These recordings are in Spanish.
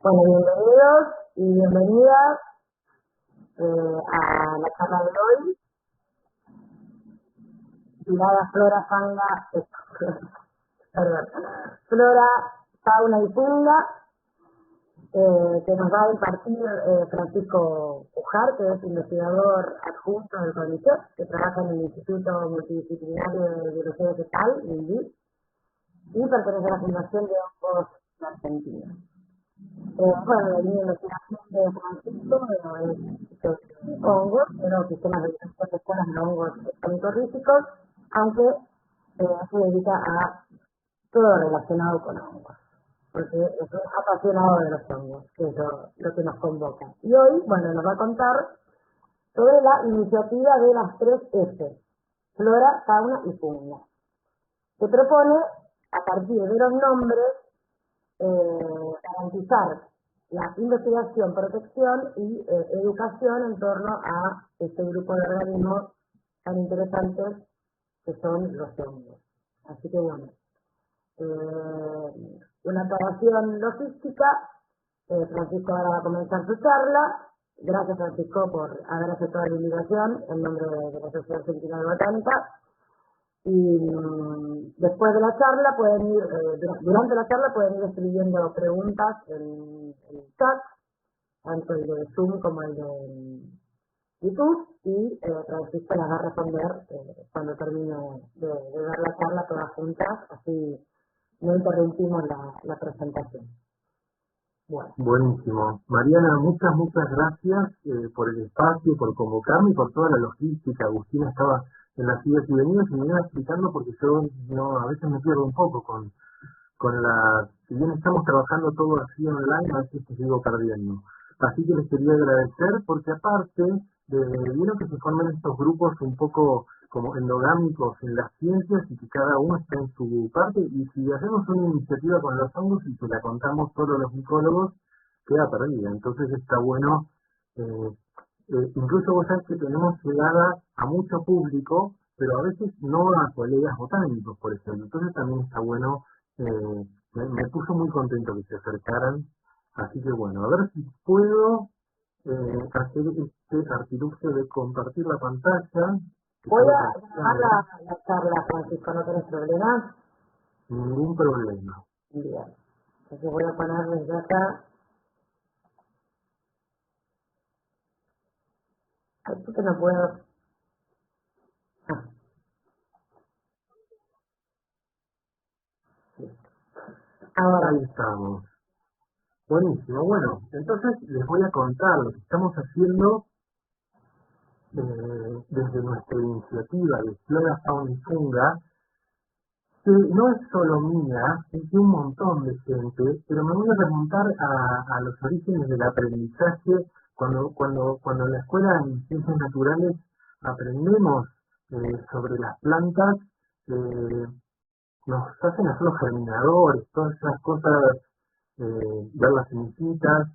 Bueno, bienvenidos y bienvenidas a la charla de hoy, titulada Flora, perdón, Flora, Fauna y Funga, que nos va a impartir Francisco Ujar, que es investigador adjunto del CONICET, que trabaja en el Instituto Multidisciplinario de Biología Vegetal, INVI, y pertenece a la Fundación de Hongos de Argentina. Bueno, la línea de investigación de Francisco es sobre hongos, pero sistemas de biología de escuelas de hongos micorríticos, aunque se dedica a todo relacionado con hongos, porque es un apasionado de los hongos, que es lo que nos convoca. Y hoy, bueno, nos va a contar sobre la iniciativa de las 3 F, Flora, Fauna y Funga, que propone, a partir de los nombres, garantizar la investigación, protección y educación en torno a este grupo de organismos tan interesantes que son los hongos. Así que bueno, una aclaración logística. Francisco ahora va a comenzar su charla. Gracias, Francisco, por haber aceptado la invitación en nombre de la Sociedad Argentina de Botánica. Y después de la charla pueden ir, durante la charla pueden ir escribiendo preguntas en el chat, tanto el de Zoom como el de YouTube, y Francisco las va a responder cuando termine de dar la charla todas juntas, así no interrumpimos la presentación. Bueno. Buenísimo. Mariana, muchas gracias por el espacio, por convocarme y por toda la logística. Agustina estaba en las idas y venidas y me iba explicando porque yo a veces me pierdo un poco con si bien estamos trabajando todo así online, a veces te sigo perdiendo. Así que les quería agradecer porque aparte vieron que se forman estos grupos un poco como endogámicos en las ciencias y que cada uno está en su parte, y si hacemos una iniciativa con los hongos y se la contamos todos los micólogos, queda perdida. Entonces está bueno, incluso vos sabés que tenemos llegada a mucho público, pero a veces no a colegas botánicos, por ejemplo. Entonces también está bueno, me puso muy contento que se acercaran, así que bueno, a ver si puedo hacer este artilugio de compartir la pantalla. Voy a grabar la charla, Francisco, ¿no tenés problema? Ningún problema. Bien, entonces voy a poner desde acá. Ay, ¿por qué no puedo? Ahora. Ahí estamos. Buenísimo. Bueno, entonces les voy a contar lo que estamos haciendo desde nuestra iniciativa de Flora, Fauna y Funga, que no es solo mía, es de un montón de gente, pero me voy a remontar a los orígenes del aprendizaje. Cuando en la escuela en ciencias naturales aprendemos sobre las plantas, nos hacen hacer los germinadores, todas esas cosas, ver las semillitas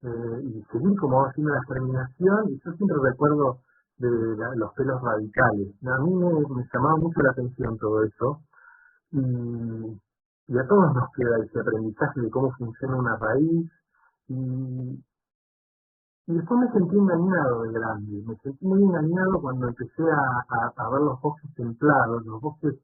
y seguir como haciendo la germinación. Y yo siempre recuerdo de los pelos radicales. A mí me llamaba mucho la atención todo eso, y a todos nos queda ese aprendizaje de cómo funciona una raíz, y después me sentí engañado de grande. Me sentí muy engañado cuando empecé a ver los bosques templados, los bosques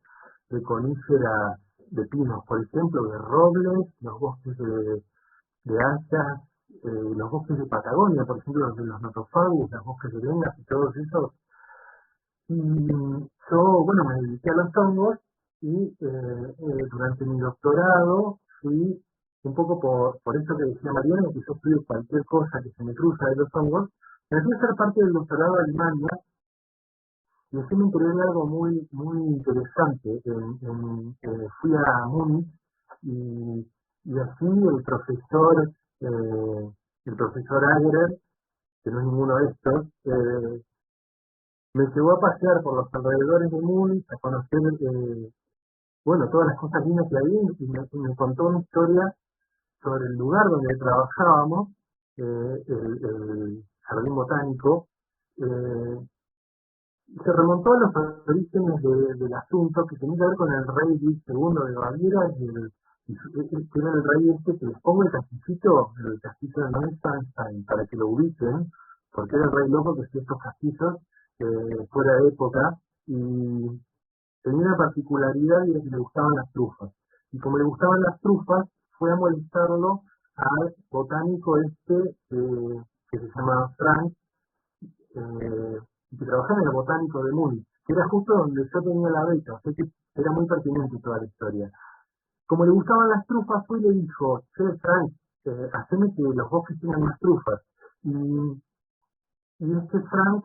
de coníferas, de pinos, por ejemplo, de robles, los bosques de hayas, los bosques de Patagonia, por ejemplo, los de los notofagus, los bosques de lengas y todos esos. Y yo, bueno, me dediqué a los hongos y durante mi doctorado fui un poco por eso que decía Mariana, que yo estudio cualquier cosa que se me cruza de los hongos. Me fui a ser parte del doctorado de Alemania y así me enteré de algo muy interesante. Fui a Múnich y así el profesor Agerer, que no es ninguno de estos, me llevó a pasear por los alrededores de Múnich, a conocer, bueno, todas las cosas lindas que había, y me contó una historia sobre el lugar donde trabajábamos, el jardín botánico. Se remontó a los orígenes del asunto, que tenía que ver con el rey Luis II de Baviera Era el rey este que les pongo el castillo de Neuschwanstein, para que lo ubiquen, porque era el rey loco que hacía estos castillos fuera de época, y tenía una particularidad y era que le gustaban las trufas. Y como le gustaban las trufas, fue a molestarlo al botánico este que se llama Frank, y que trabajaba en el botánico de Múnich, que era justo donde yo tenía la beca, o sea que era muy pertinente toda la historia. Como le gustaban las trufas, fue y le dijo: che, Frank, haceme que los bosques tengan más trufas. Y este Frank,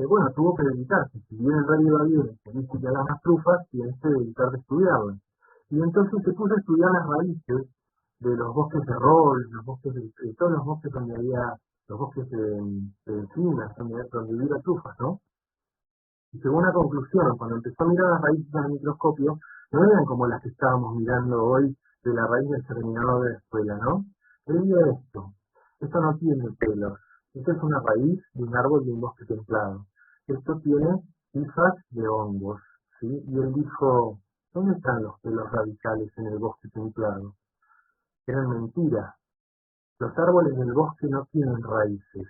bueno, tuvo que dedicarse. Si bien el rey iba bien, tenía que haga más trufas, y él se dedicar a estudiarlas. Y entonces se puso a estudiar las raíces de los bosques de rol, los bosques de todos los bosques donde había, los bosques de encinas, donde hubiera trufas, ¿no? Y llegó a una conclusión: cuando empezó a mirar las raíces al microscopio, no eran como las que estábamos mirando hoy de la raíz del germinador de la escuela, ¿no? Él vio esto no tiene pelos, esto es una raíz de un árbol de un bosque templado, esto tiene hifas de hongos, ¿sí? Y él dijo: ¿dónde están los pelos radicales en el bosque templado? Eran mentiras. Los árboles del bosque no tienen raíces,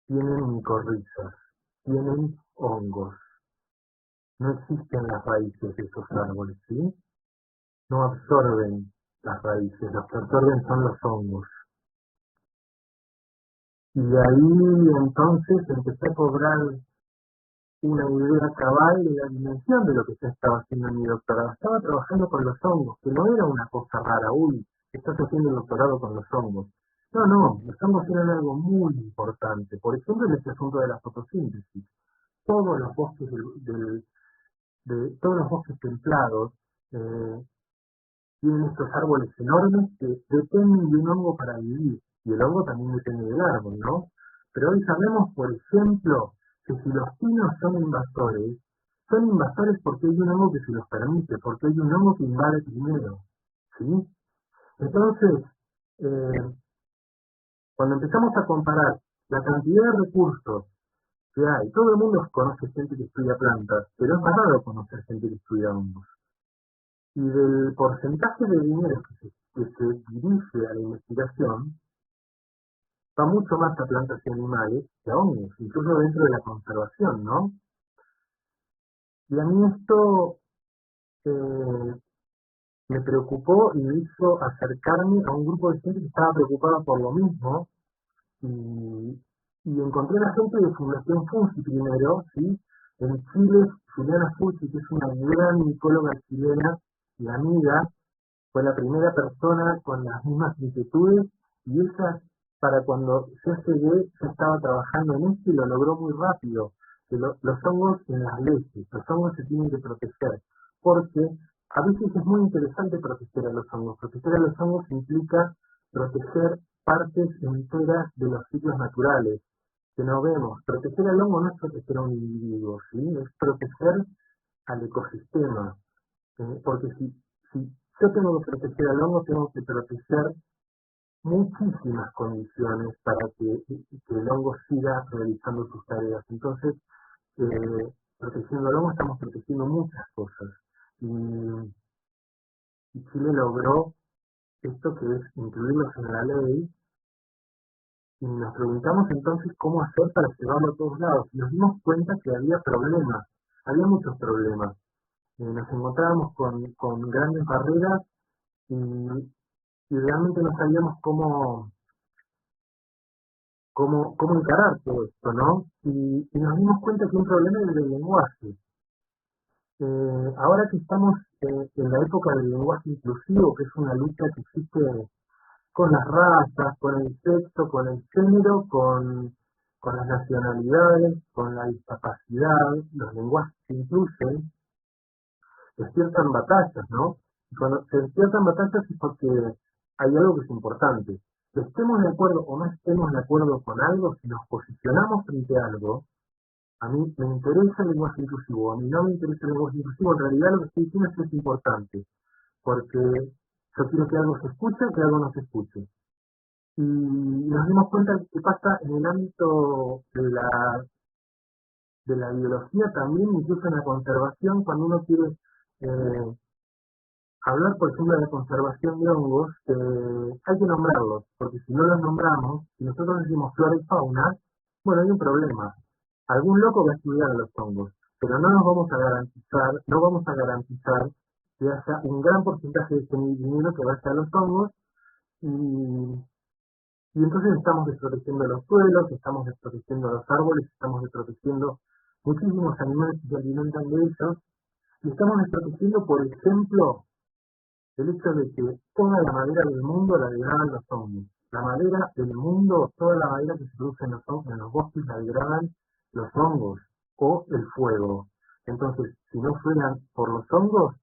tienen micorrizas, tienen hongos. No existen las raíces de esos árboles, ¿sí? No absorben las raíces, los que absorben son los hongos. Y de ahí entonces empecé a cobrar una idea cabal de la dimensión de lo que yo estaba haciendo en mi doctorado. Estaba trabajando con los hongos, que no era una cosa rara: uy, estás haciendo el doctorado con los hongos. No, no, los hongos eran algo muy importante. Por ejemplo, en este asunto de la fotosíntesis. Todos los bosques todos los bosques templados tienen estos árboles enormes que dependen de un hongo para vivir, y el hongo también depende del árbol, ¿no? Pero hoy sabemos, por ejemplo, que si los pinos son invasores porque hay un hongo que se los permite, porque hay un hongo que invade primero, ¿sí? Entonces, eh, cuando empezamos a comparar la cantidad de recursos que hay, todo el mundo conoce gente que estudia plantas, pero es más raro conocer gente que estudia hongos. Y del porcentaje de dinero que se dirige a la investigación, va mucho más a plantas y animales que a hongos, incluso dentro de la conservación, ¿no? Y a mí esto eh, me preocupó y me hizo acercarme a un grupo de gente que estaba preocupada por lo mismo, y encontré a la gente de Fundación Fungi primero, ¿sí? En Chile, Juliana Fucci, que es una gran micóloga chilena y amiga, fue la primera persona con las mismas inquietudes, y ella, para cuando yo llegué, ya estaba trabajando en esto y lo logró muy rápido. Que los hongos en las leyes, los hongos se tienen que proteger, porque a veces es muy interesante proteger a los hongos. Proteger a los hongos implica proteger partes enteras de los ciclos naturales que no vemos. Proteger al hongo no es proteger a un individuo, ¿sí? Es proteger al ecosistema. Porque si yo tengo que proteger al hongo, tengo que proteger muchísimas condiciones para que el hongo siga realizando sus tareas. Entonces, protegiendo al hongo estamos protegiendo muchas cosas. Y Chile logró esto, que es incluirlos en la ley, y nos preguntamos entonces cómo hacer para llevarlo a todos lados. Y nos dimos cuenta que había problemas, había muchos problemas. Nos encontrábamos con grandes barreras, y realmente no sabíamos cómo encarar todo esto, ¿no? Y nos dimos cuenta que un problema es el lenguaje. Ahora que estamos en la época del lenguaje inclusivo, que es una lucha que existe con las razas, con el sexo, con el género, con las nacionalidades, con la discapacidad, los lenguajes se incluyen, despiertan batallas, ¿no? Y cuando se despiertan batallas es porque hay algo que es importante. Que estemos de acuerdo o no estemos de acuerdo con algo, si nos posicionamos frente a algo: a mí me interesa el lenguaje inclusivo, a mí no me interesa el lenguaje inclusivo, en realidad lo que estoy diciendo es que es importante, porque yo quiero que algo se escuche, que algo no se escuche. Y nos dimos cuenta que pasa en el ámbito de la biología también, incluso en la conservación, cuando uno quiere hablar, por ejemplo, de la conservación de hongos, hay que nombrarlos, porque si no los nombramos, si nosotros decimos flora y fauna, bueno, hay un problema. Algún loco va a estudiar a los hongos, pero no nos vamos a garantizar, no vamos a garantizar que haya un gran porcentaje de ese dinero que vaya a los hongos y, y entonces estamos desprotegiendo los suelos, estamos desprotegiendo los árboles, estamos desprotegiendo muchísimos animales que se alimentan de ellos y estamos desprotegiendo, por ejemplo, el hecho de que toda la madera del mundo la degradan los hongos. La madera del mundo, toda la madera que se produce en los bosques la degradan los hongos o el fuego. Entonces, si no fueran por los hongos,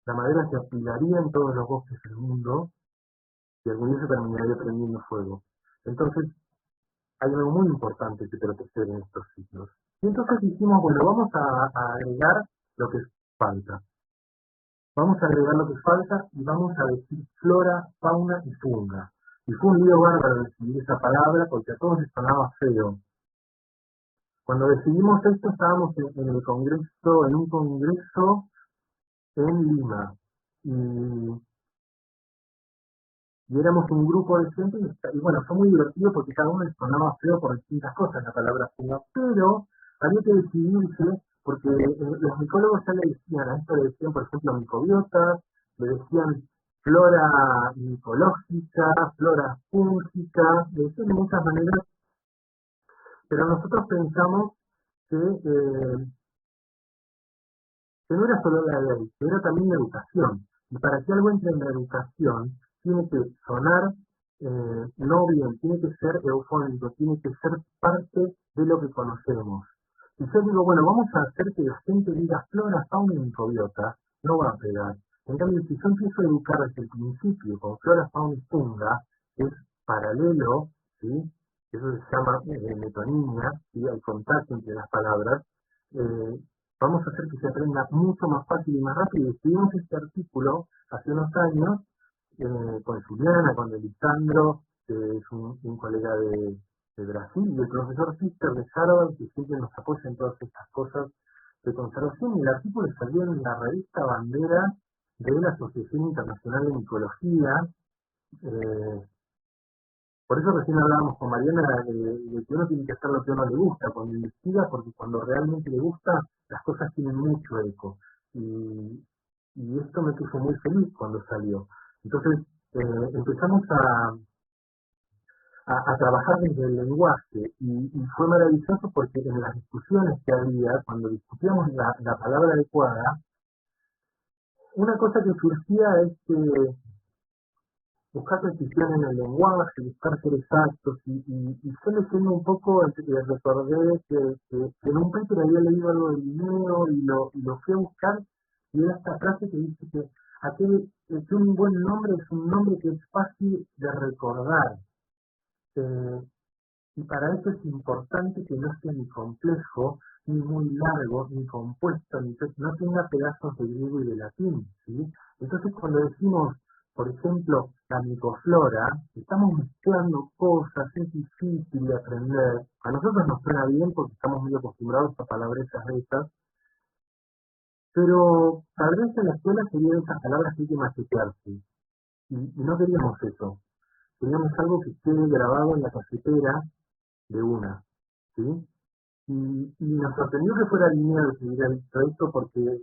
la madera se apilaría en todos los bosques del mundo y algún día se terminaría prendiendo fuego. Entonces, hay algo muy importante que proteger en estos sitios. Y entonces dijimos, bueno, vamos a agregar lo que falta. Vamos a agregar lo que falta y vamos a decir flora, fauna y funga. Y fue un lío bárbaro decidir esa palabra porque a todos les sonaba feo. Cuando decidimos esto estábamos en el congreso, en un congreso en Lima. Y éramos un grupo de gente y bueno, fue muy divertido porque cada uno les sonaba feo por distintas cosas la palabra funga, pero había que decidirse porque los micólogos ya le decían, a esto le decían por ejemplo micobiota, le decían flora micológica, flora fúngica, le decían de muchas maneras, pero nosotros pensamos que no era solo la ley, que era también la educación. Y para que algo entre en la educación, tiene que sonar no bien, tiene que ser eufónico, tiene que ser parte de lo que conocemos. Y yo digo, bueno, vamos a hacer que la gente diga flora, fauna y microbiota, no va a pegar. En cambio, si yo empiezo a educar desde el principio con flora, fauna y funga, es paralelo, ¿sí? Eso se llama metonimia, ¿sí? Hay contacto entre las palabras. Vamos a hacer que se aprenda mucho más fácil y más rápido. Escribimos este artículo hace unos años con Juliana, con Elisandro, que es un colega de Brasil, y el profesor Fister de Harvard, que siempre nos apoya en todas estas cosas de conservación. Y el artículo salió en la revista bandera de la Asociación Internacional de Micología. Por eso recién hablábamos con Mariana de que uno tiene que hacer lo que a uno le gusta cuando investiga, porque cuando realmente le gusta, las cosas tienen mucho eco. Y esto me puso muy feliz cuando salió. Entonces empezamos a trabajar desde el lenguaje y fue maravilloso porque en las discusiones que había, cuando discutíamos la palabra adecuada, una cosa que surgía es que buscar precisión en el lenguaje, buscar ser exactos, y yo leyendo un poco, recordé que en un paper había leído algo de Linneo y lo fui a buscar, y era esta frase que dice que un buen nombre es un nombre que es fácil de recordar, y para eso es importante que no sea ni complejo, ni muy largo, ni compuesto, ni no tenga pedazos de griego y de latín, ¿sí? Entonces cuando decimos, por ejemplo, la micoflora, estamos mezclando cosas, es difícil de aprender. A nosotros nos suena bien porque estamos muy acostumbrados a palabrejas de estas, pero tal vez en la escuela sería de esas palabras que hay que machetearse. Y no queríamos eso. Queríamos algo que quede grabado en la cafetera de una, ¿sí? Y nos sorprendió que fuera lineal que hubiera dicho esto porque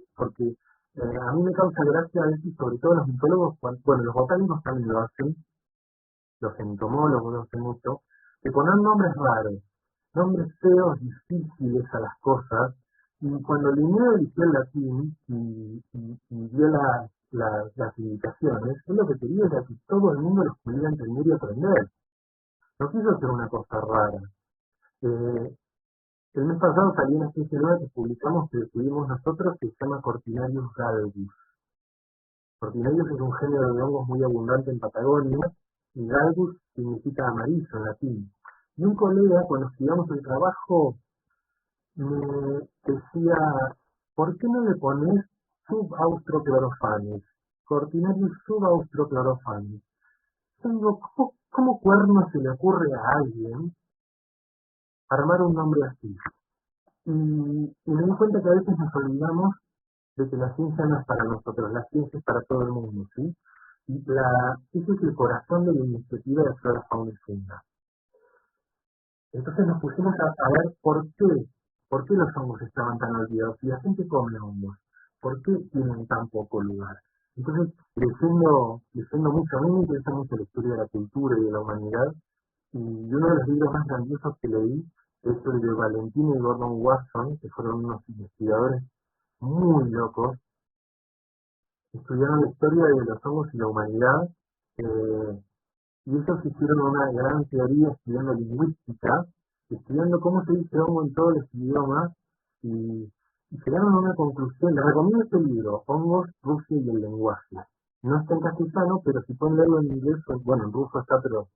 a mí me causa gracia a veces, sobre todo los micólogos, bueno, los botánicos también lo hacen, los entomólogos lo hacen mucho, que ponen nombres raros, nombres feos, difíciles a las cosas, y cuando Linneo eligió el latín y dio las indicaciones, él lo que quería era que todo el mundo los pudiera entender y aprender. No quiso hacer una cosa rara. El mes pasado salió una especie nueva que publicamos, que descubrimos nosotros, que se llama Cortinarius galbus. Cortinarius es un género de hongos muy abundante en Patagonia, y galbus significa amarillo en latín. Y un colega, cuando estudiamos el trabajo, me decía, ¿por qué no le pones subastroclorofanes? Cortinarius subastroclorofanes. Yo digo, ¿cómo cuerno se le ocurre a alguien armar un nombre así? Y me di cuenta que a veces nos olvidamos de que la ciencia no es para nosotros, la ciencia es para todo el mundo, ¿sí? Y ese es el corazón de la iniciativa de Flora, Fauna y Flora. Entonces nos pusimos a ver por qué los hongos estaban tan olvidados. Y la gente come hongos, ¿por qué tienen tan poco lugar? Entonces, leyendo mucho, a mí me interesa mucho la historia de la cultura y de la humanidad, y uno de los libros más grandiosos que leí es el de Valentín y Gordon Wasson, que fueron unos investigadores muy locos, estudiaron la historia de los hongos y la humanidad, eh, y ellos hicieron una gran teoría estudiando lingüística, estudiando cómo se dice hongo en todos los idiomas, y llegaron a una conclusión. Les recomiendo este libro, Hongos, Rusia y el lenguaje. No está en castellano, pero si pueden leerlo en inglés, bueno, en ruso está, pero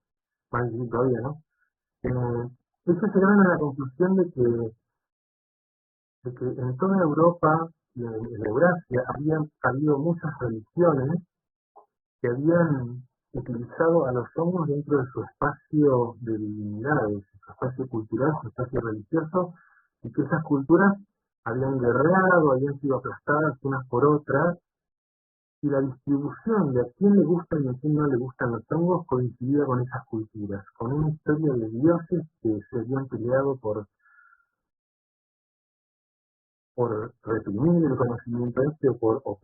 más difícil todavía, ¿no? Ellos llegaron a la conclusión de que en toda Europa y en Eurasia habían habido muchas religiones que habían utilizado a los hongos dentro de su espacio de divinidades, su espacio cultural, su espacio religioso, y que esas culturas habían guerreado, habían sido aplastadas unas por otras, y la distribución de a quién le gustan y a quién no le gustan los hongos coincidía con esas culturas, con una historia de dioses que se habían peleado por reprimir el conocimiento este o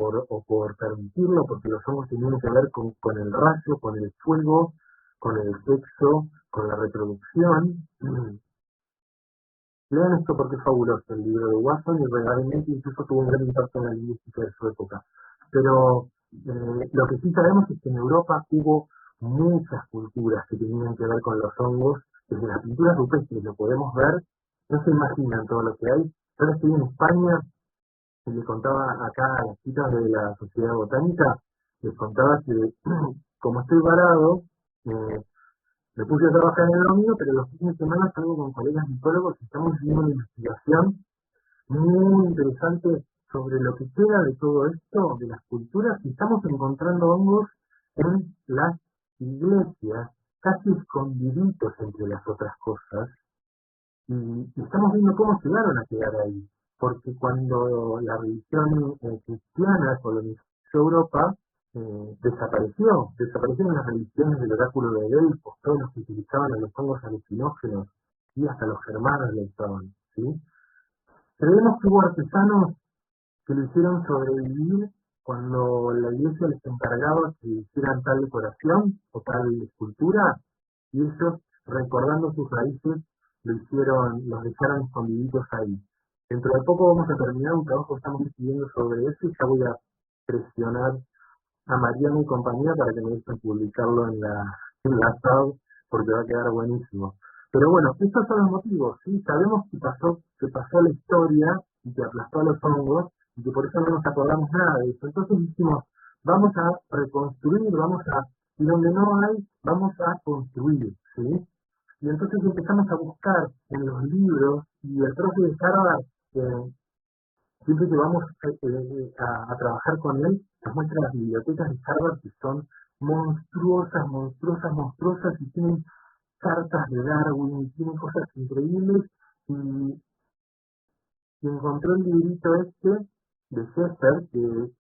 por permitirlo, porque los hongos tenían que ver con el rayo, con el fuego, con el sexo, con la reproducción. Lean esto porque es fabuloso, el libro de Watson, y realmente incluso tuvo un gran impacto en la lingüística de su época. Pero lo que sí sabemos es que en Europa hubo muchas culturas que tenían que ver con los hongos, desde las pinturas rupestres lo podemos ver, no se imaginan todo lo que hay. Yo estoy en España y le contaba acá a las chicas de la Sociedad Botánica, les contaba que como estoy varado, me puse a trabajar en el domingo, pero los fines de semana salgo con colegas micólogos y estamos haciendo una investigación muy interesante sobre lo que queda de todo esto, de las culturas, y estamos encontrando hongos en las iglesias, casi escondiditos entre las otras cosas, y estamos viendo cómo llegaron a quedar ahí, porque cuando la religión cristiana colonizó Europa, desaparecieron las religiones del oráculo de Delfos, todos los que utilizaban a los hongos alucinógenos, y hasta los germanos lo usaban, ¿sí? Creemos que hubo artesanos que lo hicieron sobrevivir cuando la iglesia les encargaba que hicieran tal decoración o tal escultura, y ellos, recordando sus raíces, los dejaron escondiditos ahí. Dentro de poco vamos a terminar un trabajo que estamos escribiendo sobre eso, y ya voy a presionar a Mariana y compañía para que me dejen publicarlo en la SAB, porque va a quedar buenísimo. Pero bueno, estos son los motivos, ¿sí? Sabemos que pasó la historia y que aplastó a los hongos, y que por eso no nos acordamos nada de eso. Entonces dijimos, vamos a reconstruir, y donde no hay, vamos a construir, ¿sí? Y entonces empezamos a buscar en los libros, y el profe de Harvard, siempre que vamos a trabajar con él, nos muestra las bibliotecas de Harvard que son monstruosas, monstruosas, monstruosas, y tienen cartas de Darwin, y tienen cosas increíbles, y encontré el librito este de Sheffer, que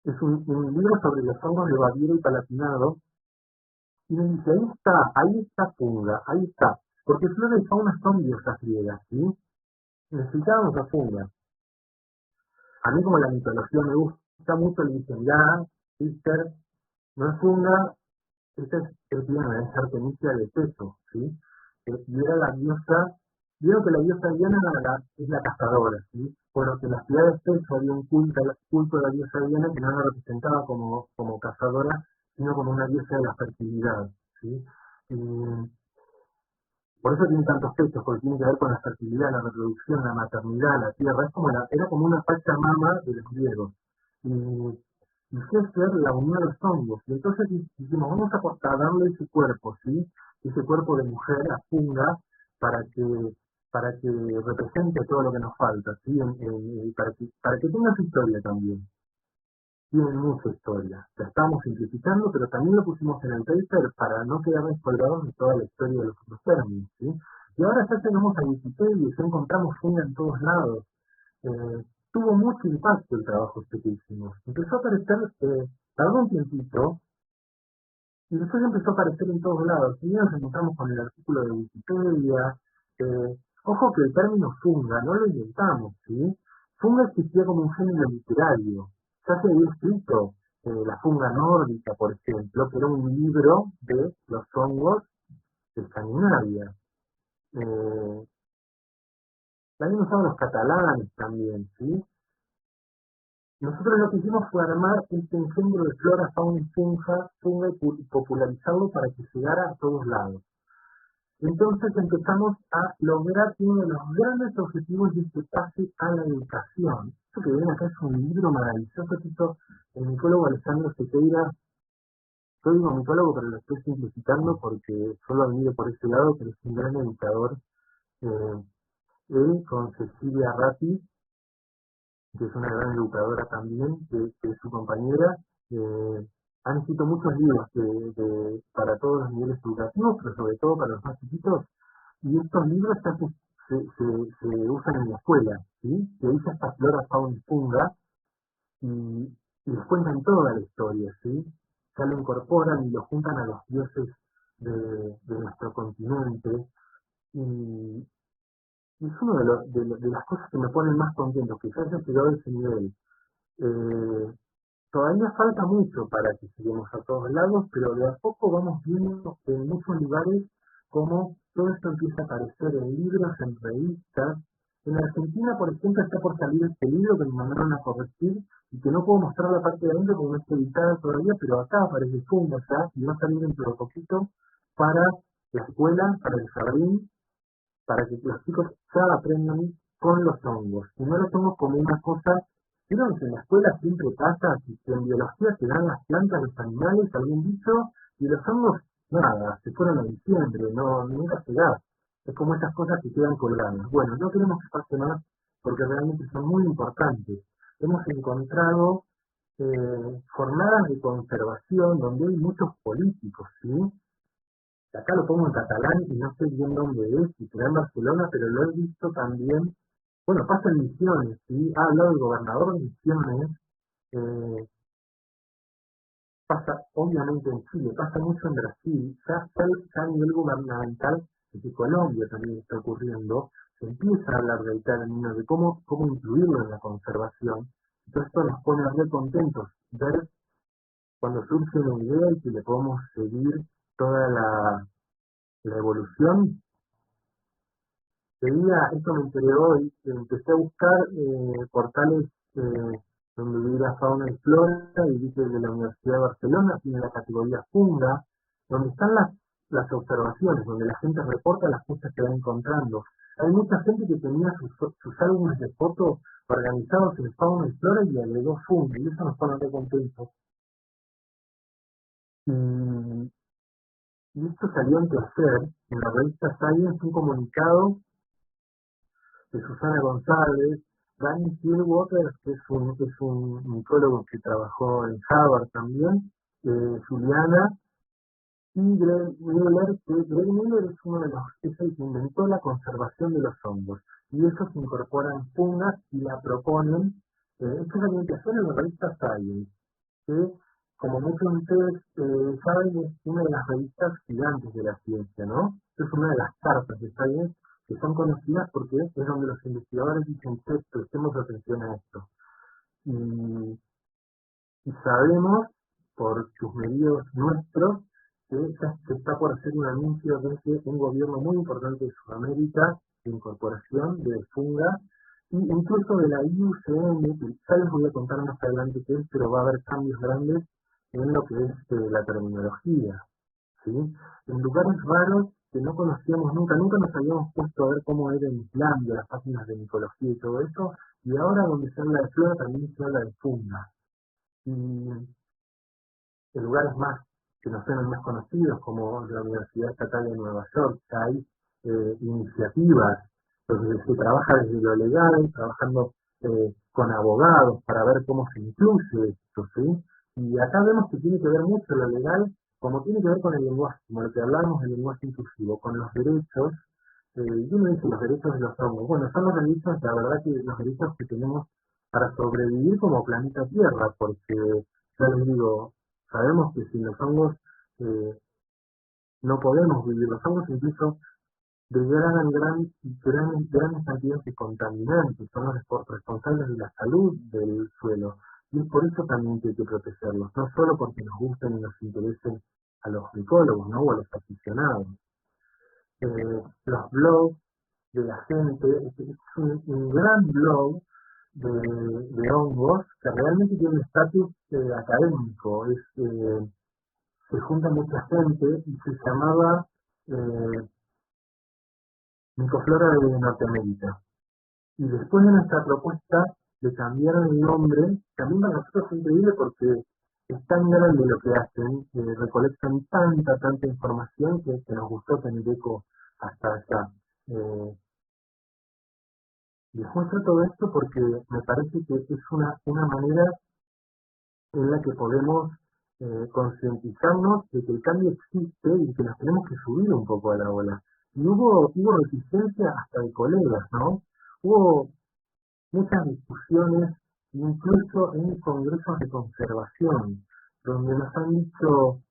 es un libro sobre los hongos de Baviera y Palatinado, y me dice, ahí está Funga, ahí está, porque flora y fauna son diosas griegas, ¿sí? Necesitábamos a Funga. A mí como la mitología me gusta mucho, le dicen, ya, Sister, no es Funga, esta es Diana, es Artemisia de Peso, ¿sí? Y era la diosa, vieron que la diosa Diana es la cazadora, ¿sí? Bueno, que en la ciudad de Peso había un culto de la diosa Diana que no la representaba como cazadora, sino como una diosa de la fertilidad, ¿sí? Y por eso tiene tantos textos, porque tiene que ver con la fertilidad, la reproducción, la maternidad, la tierra. Era como una pachamama de los griegos. Y Sheffer la unió a los hongos. Y entonces dijimos, vamos a darle ese cuerpo, ¿sí? Ese cuerpo de mujer a Funga para que represente todo lo que nos falta, ¿sí? Para que tenga su historia también. Tienen mucha historia. La estamos simplificando, pero también lo pusimos en el paper para no quedar descolgados de toda la historia de los otros términos, ¿sí? Y ahora ya llegamos a Wikipedia y ya encontramos Funga en todos lados. tuvo mucho impacto el trabajo este que hicimos. Empezó a aparecer, tardó un tiempito, y después empezó a aparecer en todos lados. Y nos encontramos con el artículo de Wikipedia. Ojo que el término funga no lo inventamos, ¿sí? Funga existía como un género literario. Ya se había escrito La funga nórdica, por ejemplo, que era un libro de los hongos de Escandinavia. La habían usado los catalanes también, ¿sí? Nosotros lo que hicimos fue armar este engendro de flora, fauna y funga y popularizarlo para que llegara a todos lados. Entonces empezamos a lograr uno de los grandes objetivos de este pase a la educación. Esto que ven acá es un libro maravilloso que hizo el micólogo Alejandro Sequeira. Yo digo micólogo, pero lo estoy simplificando porque solo admiro por ese lado, pero es un gran educador. Eh, Él con Cecilia Ratti, que es una gran educadora también, que es su compañera, han escrito muchos libros para todos los niveles educativos, pero sobre todo para los más chiquitos, y estos libros ya se usan en la escuela, ¿sí? Que dice esta flora, fauna y funga, y les cuentan toda la historia, ¿sí? Ya lo incorporan y lo juntan a los dioses de nuestro continente, y es una de las cosas que me ponen más contento, que ya haya llegado a ese nivel. Eh, Todavía falta mucho para que lleguemos a todos lados, pero de a poco vamos viendo en muchos lugares cómo todo esto empieza a aparecer en libros, en revistas. En Argentina, por ejemplo, está por salir este libro que me mandaron a corregir y que no puedo mostrar la parte de adentro porque no está editada todavía, pero acá aparece Funga ya y va a salir dentro de poquito para la escuela, para el jardín, para que los chicos ya aprendan con los hongos. Y no los hongos como una cosa, vieron que en la escuela siempre pasa que en biología se dan las plantas, los animales, algún bicho, y los hongos, nada, se fueron a diciembre, no, nunca se da. Es como esas cosas que quedan colgadas. Bueno, no queremos que pase más porque realmente son muy importantes. Hemos encontrado jornadas de conservación donde hay muchos políticos, ¿sí? Acá lo pongo en catalán y no sé bien dónde es, si será en Barcelona, pero lo he visto también. Bueno, pasa en Misiones, ¿sí? Ha hablado el gobernador de Misiones, eh, pasa obviamente en Chile, pasa mucho en Brasil, ya a nivel gubernamental, desde Colombia también está ocurriendo, se empieza a hablar del término, de cómo incluirlo en la conservación. Entonces esto nos pone re contentos, ver cuando surge una idea y que le podemos seguir toda la evolución. Esto me enteré hoy, empecé a buscar portales donde viviera fauna y flora y vi que el de la Universidad de Barcelona tiene la categoría funga, donde están las observaciones, donde la gente reporta las cosas que va encontrando. Hay mucha gente que tenía sus álbumes de fotos organizados en fauna y flora y agregó funga, y eso nos pone muy contentos. Y esto salió en tercer, en la revista Science, un comunicado de Susana González, Danny Stillwater, que es un micólogo que trabajó en Harvard también, Juliana, y Greg Miller, que Greg Miller es uno de los es el que inventó la conservación de los hongos. Y ellos incorporan fungas y la proponen. Esta es la orientación en la revista Science, que, como muchos de ustedes saben, es una de las revistas gigantes de la ciencia, ¿no? Es una de las cartas de Science que son conocidas porque es donde los investigadores dicen, prestemos atención a esto. Y sabemos, por chusmeríos nuestros, que ya se está por hacer un anuncio desde un gobierno muy importante de Sudamérica de incorporación de funga, y incluso de la IUCN, que ya les voy a contar más adelante qué es, pero va a haber cambios grandes en lo que es la terminología, ¿sí? En lugares raros que no conocíamos nunca nos habíamos puesto a ver cómo era en Islandia, las páginas de micología y todo eso, y ahora donde se habla de flora también se habla de funga. Y en lugares más que nos suenan más conocidos, como la Universidad Estatal de Nueva York, hay iniciativas donde se trabaja desde lo legal, trabajando con abogados para ver cómo se incluye esto, ¿sí? Y acá vemos que tiene que ver mucho lo legal, como tiene que ver con el lenguaje, como lo que hablábamos del lenguaje inclusivo, con los derechos. Y uno dice los derechos de los hongos. Bueno, son los derechos, la verdad que los derechos que tenemos para sobrevivir como planeta Tierra, porque, ya les digo, sabemos que sin los hongos no podemos vivir. Los hongos incluso degradan grandes cantidades de contaminantes, son los responsables de la salud del suelo. Y es por eso también que hay que protegerlos, no solo porque nos gusten y nos interesen a los micólogos, ¿no? O a los aficionados. Los blogs de la gente, es un gran blog de hongos que realmente tiene un estatus académico. Se junta mucha gente y se llamaba Micoflora de Norteamérica. Y después de nuestra propuesta le cambiaron el nombre. También para nosotros es increíble porque es tan grande lo que hacen, recolectan tanta información que nos gustó tener eco hasta allá. Les muestro todo esto porque me parece que es una manera en la que podemos concientizarnos de que el cambio existe y que nos tenemos que subir un poco a la ola. Y hubo resistencia hasta de colegas, ¿no? Hubo muchas discusiones, incluso en congresos de conservación, donde nos han dicho,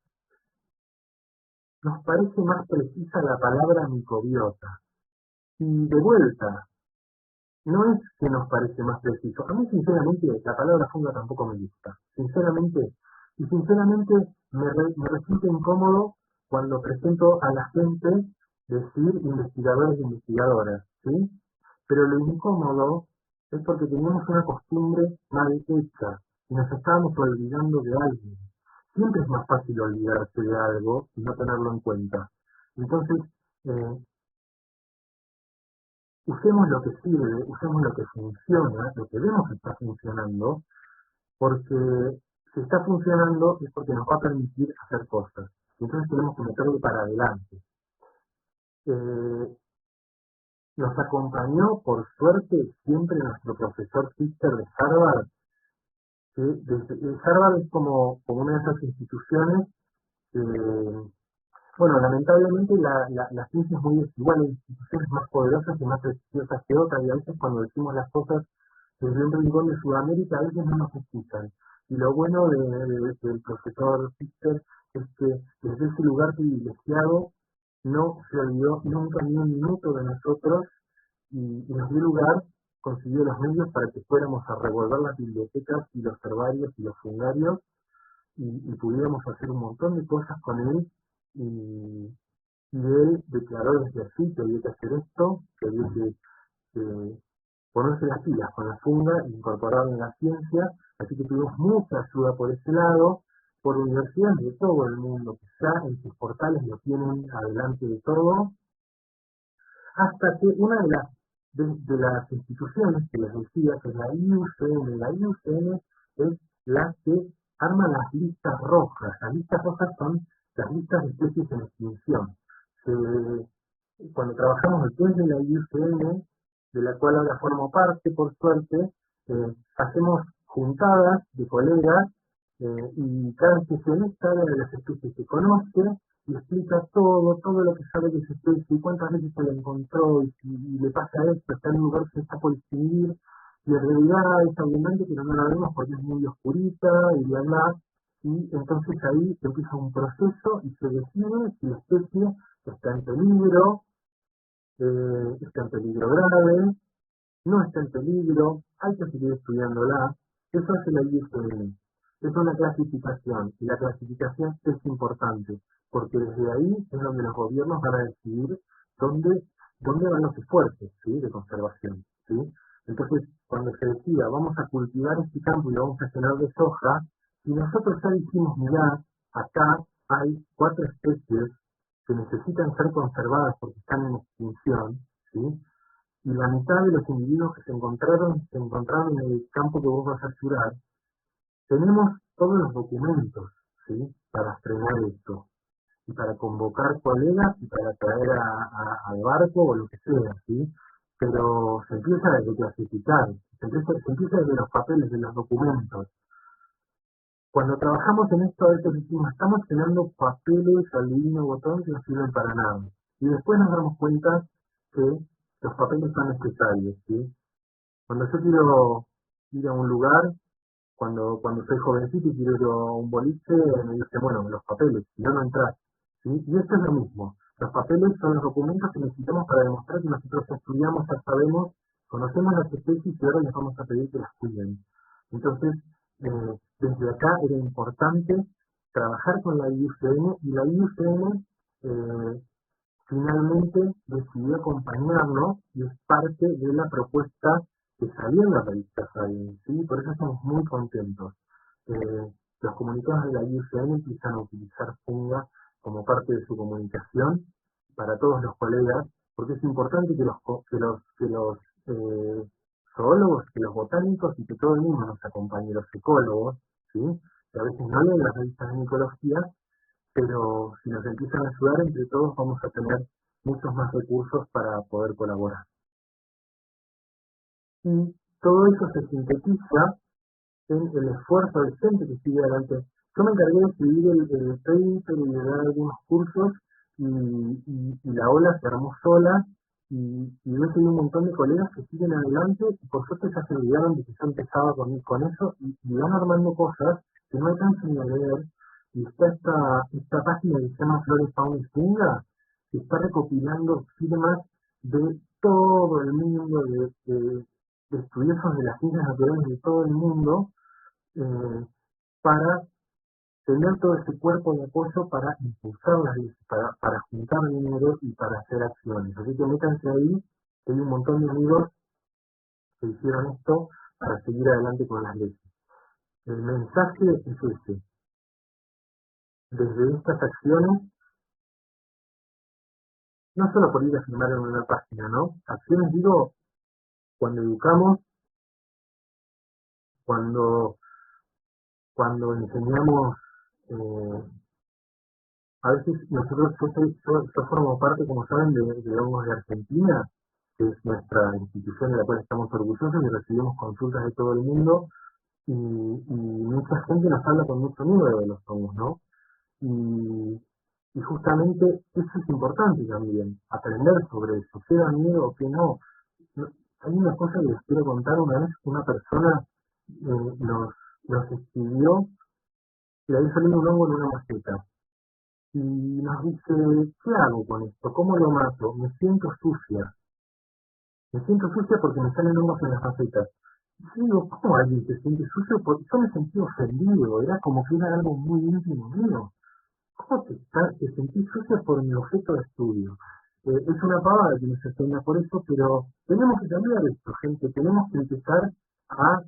nos parece más precisa la palabra microbiota. Y de vuelta, no es que nos parece más preciso. A mí, sinceramente, la palabra funga tampoco me gusta. Sinceramente me resulta incómodo cuando presento a la gente decir investigadores e investigadoras, ¿sí? Pero lo incómodo es porque teníamos una costumbre mal hecha y nos estábamos olvidando de alguien. Siempre es más fácil olvidarse de algo y no tenerlo en cuenta. Entonces, usemos lo que sirve, usemos lo que funciona, lo que vemos que está funcionando, porque si está funcionando es porque nos va a permitir hacer cosas. Entonces tenemos que meterlo para adelante. Nos acompañó, por suerte, siempre nuestro profesor Fister de Harvard. Harvard es como una de esas instituciones que, bueno, lamentablemente la ciencia es muy desigual, hay instituciones más poderosas y más prestigiosas que otras, y a veces cuando decimos las cosas desde un rincón de Sudamérica, a veces no nos escuchan. Y lo bueno del profesor Fister es que desde ese lugar privilegiado no se olvidó nunca ni un minuto de nosotros y nos dio lugar, consiguió los medios para que fuéramos a revolver las bibliotecas y los herbarios y los fungarios y pudiéramos hacer un montón de cosas con él y él declaró desde así que había que hacer esto, que había que ponerse las pilas con la funga e incorporarla en la ciencia, así que tuvimos mucha ayuda por ese lado, por universidades de todo el mundo que ya en sus portales lo tienen adelante de todo, hasta que una de las instituciones que les decía que es la IUCN es la que arma las listas rojas. Las listas rojas son las listas de especies en extinción. Cuando trabajamos desde la IUCN, de la cual ahora formo parte, por suerte, hacemos juntadas de colegas y cada especialista de las especies que conoce y explica todo lo que sabe de esa especie, cuántas veces se la encontró y le pasa esto, está en un lugar que está por extinguir, y en realidad es abundante, pero no la vemos porque es muy oscurita y bla bla, y entonces ahí empieza un proceso y se decide si la especie está en peligro grave, no está en peligro, hay que seguir estudiándola. Eso hace la IUCN. Es una clasificación y la clasificación es importante porque desde ahí es donde los gobiernos van a decidir dónde van los esfuerzos, ¿sí?, de conservación, ¿sí? Entonces, cuando se decida vamos a cultivar este campo y lo vamos a llenar de soja, y nosotros ya dijimos, mirá, acá hay 4 especies que necesitan ser conservadas porque están en extinción, ¿sí? Y la mitad de los individuos que se encontraron en el campo que vos vas a curar, tenemos todos los documentos, ¿sí?, para frenar esto, y para convocar colegas y para traer al barco o lo que sea, ¿sí? Pero se empieza desde clasificar, se empieza desde los papeles, de los documentos. Cuando trabajamos en esto, a veces decimos, estamos llenando papeles al divino botón que no sirven para nada. Y después nos damos cuenta que los papeles son necesarios, ¿sí? Cuando yo quiero ir a un lugar, cuando soy jovencito y quiero ir a un boliche, me dicen, bueno, los papeles, si no, no entras. ¿Sí? Y esto es lo mismo. Los papeles son los documentos que necesitamos para demostrar que nosotros estudiamos, ya sabemos, conocemos las especies y ahora les vamos a pedir que las cuiden. Entonces, desde acá era importante trabajar con la IUCN y la IUCN finalmente decidió acompañarnos y es parte de la propuesta que salió en la revista Science, ¿sí? Por eso estamos muy contentos. Los comunicados de la IUCN empiezan a utilizar Funga como parte de su comunicación para todos los colegas, porque es importante que los zoólogos, que los botánicos y que todo el mundo nos acompañe, los ecólogos, ¿sí? Que a veces no leen las revistas de micología, pero si nos empiezan a ayudar, entre todos vamos a tener muchos más recursos para poder colaborar. Y todo eso se sintetiza en el esfuerzo del centro que sigue adelante. Yo me encargué de escribir el paper y de dar algunos cursos y la ola se armó sola y veo que hay un montón de colegas que siguen adelante y por suerte ya se olvidaron de que yo empezaba con eso y van armando cosas que no alcanzan ni a leer. Y está esta página que se llama Flores, Fauna y Funga, que está recopilando firmas de todo el mundo, de estudiosos de las ciencias naturales de todo el mundo, para tener todo ese cuerpo de apoyo para impulsar las leyes, para juntar dinero y para hacer acciones. Así que métanse ahí, que hay un montón de amigos que hicieron esto para seguir adelante con las leyes. El mensaje es ese. Desde estas acciones, no solo por ir a firmar en una página, ¿no? Acciones, digo, cuando educamos, cuando enseñamos, a veces nosotros, yo formo parte, como saben, de Hongos de Argentina, que es nuestra institución de la cual estamos orgullosos y recibimos consultas de todo el mundo y mucha gente nos habla con mucho miedo de los hongos, ¿no? Y justamente eso es importante también, aprender sobre eso, qué da miedo o qué no. Hay una cosa que les quiero contar. Una vez una persona nos escribió y le había salido un hongo en una maceta y nos dice, ¿qué hago con esto? ¿Cómo lo mato? Me siento sucia porque me salen hongos en las macetas. Y yo digo, ¿cómo alguien se siente sucio? Porque yo me sentí ofendido, era como que era algo muy íntimo mío. ¿Cómo te sentís sucio por mi objeto de estudio? Es una pavada que nos ofenda por eso, pero tenemos que cambiar esto, gente. Tenemos que empezar a,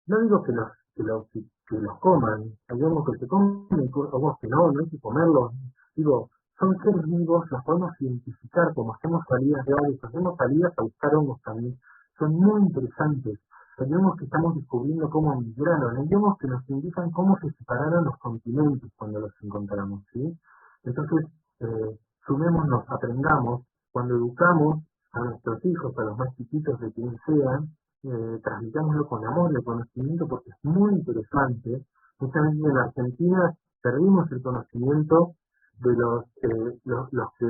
no digo que los coman, hay hongos que se comen, hongos que no hay que comerlos. Digo, son seres vivos, los podemos identificar como hacemos salidas de aves, hacemos salidas a buscar hongos también. Son muy interesantes. Hay hongos que estamos descubriendo cómo migraron, hay hongos que nos indican cómo se separaron los continentes cuando los encontramos, ¿sí? Entonces, sumémonos, aprendamos, cuando educamos a nuestros hijos, a los más chiquitos de quien sean, transmitámoslo con amor y conocimiento porque es muy interesante. Muchas veces en Argentina perdimos el conocimiento de los que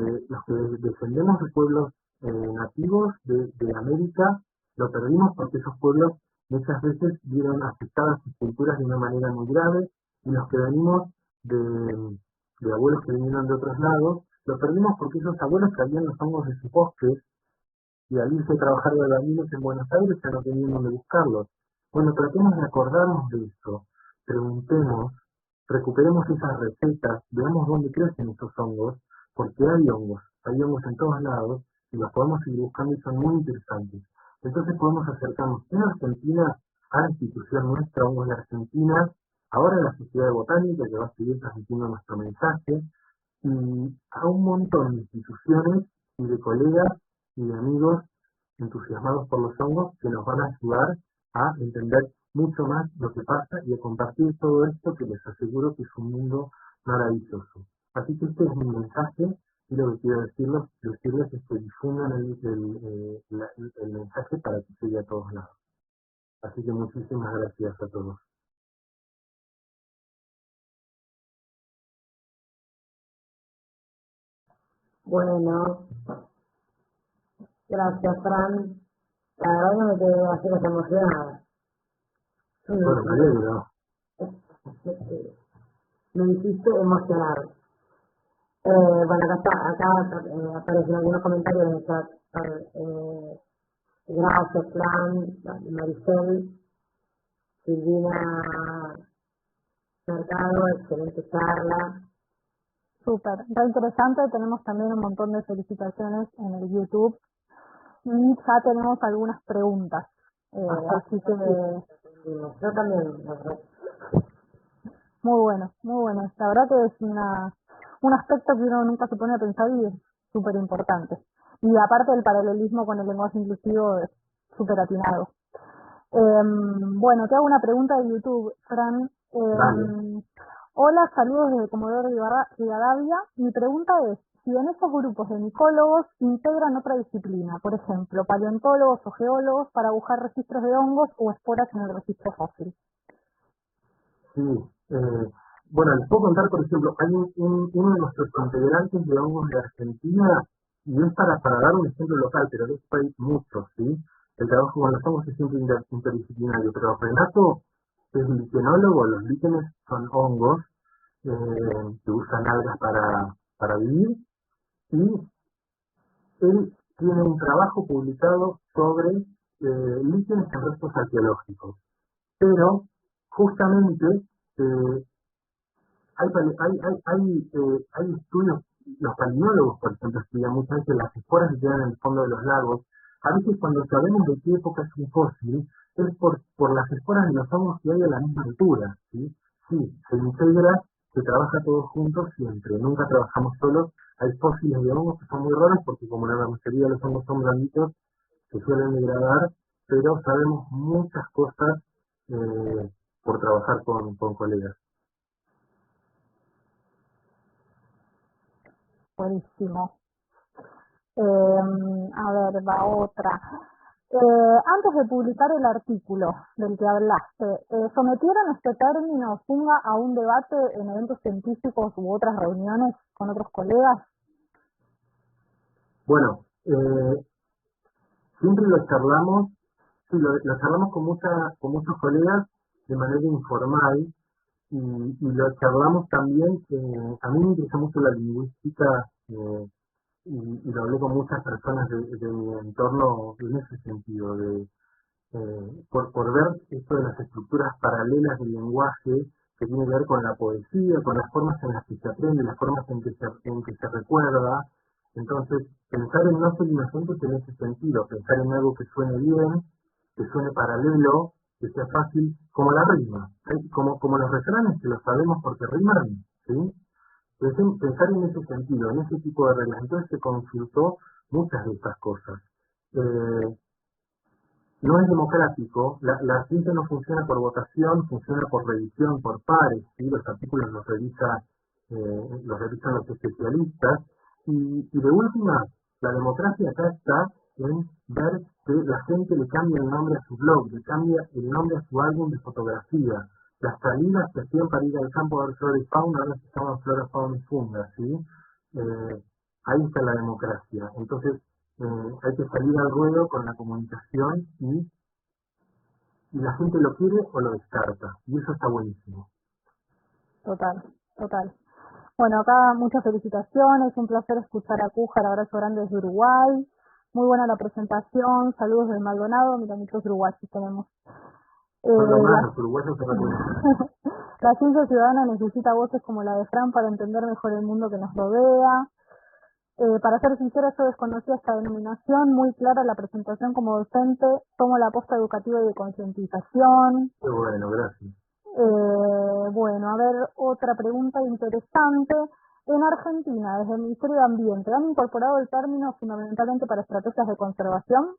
descendemos de pueblos nativos de América, lo perdimos porque esos pueblos muchas veces vieron afectadas sus culturas de una manera muy grave y los que venimos de abuelos que vinieron de otros lados, lo perdimos porque esos abuelos traían los hongos de sus bosques y al irse a trabajar de albañiles en Buenos Aires ya no tenían dónde buscarlos. Bueno, tratemos de acordarnos de eso, preguntemos, recuperemos esas recetas, veamos dónde crecen esos hongos, porque hay hongos en todos lados y los podemos ir buscando y son muy interesantes. Entonces podemos acercarnos en Argentina a la institución nuestra, Hongos de Argentina, ahora a la Sociedad de Botánica que va a seguir transmitiendo nuestro mensaje, y a un montón de instituciones y de colegas y de amigos entusiasmados por los hongos que nos van a ayudar a entender mucho más lo que pasa y a compartir todo esto que les aseguro que es un mundo maravilloso. Así que este es mi mensaje y lo que quiero decirles es que difundan el mensaje para que llegue a todos lados. Así que muchísimas gracias a todos. Bueno, gracias, Fran. La verdad que me quedé así emocionada. Bueno, me alegro. Me hiciste emocionar. Bueno, acá aparecen algunos comentarios en el chat. Gracias, Fran, Maricel, Silvina Mercado, excelente charla. Súper, re interesante. Tenemos también un montón de felicitaciones en el YouTube y ya tenemos algunas preguntas. Así que Yo también, la verdad. muy bueno. La verdad que es un aspecto que uno nunca se pone a pensar y es súper importante. Y aparte del paralelismo con el lenguaje inclusivo es súper atinado. Bueno, te hago una pregunta de YouTube, Fran. Hola, saludos desde Comodoro Rivadavia. Mi pregunta es, si en esos grupos de micólogos integran otra disciplina, por ejemplo, paleontólogos o geólogos para buscar registros de hongos o esporas en el registro fósil. Sí, bueno, les puedo contar, por ejemplo, hay uno de nuestros integrantes de hongos de Argentina, y es para dar un ejemplo local, pero de esto hay muchos, ¿sí? El trabajo con los hongos es siempre interdisciplinario, pero Renato es liquenólogo, los líquenes son hongos que usan algas para vivir, y él tiene un trabajo publicado sobre líquenes en restos arqueológicos, pero justamente eh, hay estudios, los palinólogos, por ejemplo, estudian muchas veces las esporas que quedan en el fondo de los lagos. A veces cuando sabemos de qué época es un fósil, es por las esporas de los hongos que hay a la misma altura, ¿sí? Sí, se integra, se trabaja todos juntos siempre, nunca trabajamos solos. Hay fósiles de hongos que son muy raros porque como la mayoría de los hongos son blanditos, se suelen degradar, pero sabemos muchas cosas por trabajar con colegas. Buenísimo. A ver, va otra. Antes de publicar el artículo del que hablaste, ¿sometieron este término funga a un debate en eventos científicos u otras reuniones con otros colegas? Bueno, siempre lo charlamos, sí, lo charlamos con muchos colegas de manera informal y lo charlamos también, a mí me interesa mucho la lingüística y lo hablé con muchas personas de mi entorno en ese sentido, por ver esto de las estructuras paralelas del lenguaje que tiene que ver con la poesía, con las formas en las que se aprende, las formas en que se recuerda. Entonces, pensar en no ser inocentes en ese sentido, pensar en algo que suene bien, que suene paralelo, que sea fácil, como la rima, ¿sí? Como los refranes que lo sabemos porque riman, ¿sí? Pensar en ese sentido, en ese tipo de reglas. Entonces se consultó muchas de estas cosas. No es democrático, la ciencia no funciona por votación, funciona por revisión, por pares, ¿sí? Los artículos los revisan los especialistas, y de última, la democracia acá está en ver que la gente le cambia el nombre a su blog, le cambia el nombre a su álbum de fotografía. Las salidas que hacían para ir al campo a ver flora y fauna ahora se llaman flora, fauna y funga, ¿sí? Ahí está la democracia. Entonces, hay que salir al ruedo con la comunicación y la gente lo quiere o lo descarta. Y eso está buenísimo. Total. Bueno, acá muchas felicitaciones, un placer escuchar a Cújar, abrazo grande desde Uruguay. Muy buena la presentación, saludos del Maldonado, mira, muchos uruguayos tenemos. Los uruguayos se reconocen. La ciencia ciudadana necesita voces como la de Fran para entender mejor el mundo que nos rodea. Para ser sincera, yo desconocía esta denominación, muy clara la presentación como docente, tomo la aposta educativa y de concientización. Qué bueno, gracias. Bueno, a ver, otra pregunta interesante. En Argentina, desde el Ministerio de Ambiente, ¿han incorporado el término fundamentalmente para estrategias de conservación?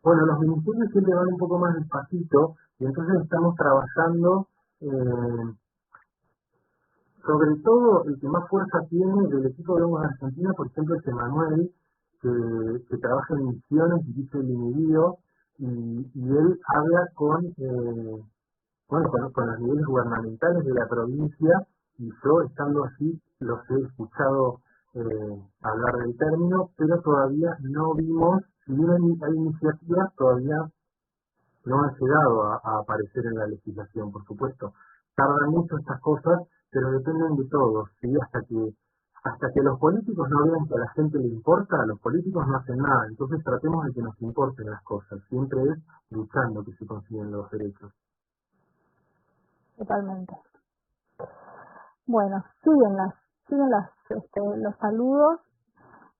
Bueno, los ministerios siempre van un poco más despacito y entonces estamos trabajando, sobre todo el que más fuerza tiene del equipo de hongos de Argentina, por ejemplo, es Emanuel, que trabaja en misiones, dirige el INIBIO, y él habla con los niveles gubernamentales de la provincia, y yo estando así los he escuchado hablar del término, pero todavía no vimos, si bien hay iniciativas, todavía no ha llegado a aparecer en la legislación, por supuesto. Tardan mucho estas cosas, pero dependen de todos, ¿sí? Hasta que los políticos no vean que a la gente le importa, los políticos no hacen nada. Entonces tratemos de que nos importen las cosas. Siempre es luchando que se consiguen los derechos. Totalmente. Bueno, siguen los saludos.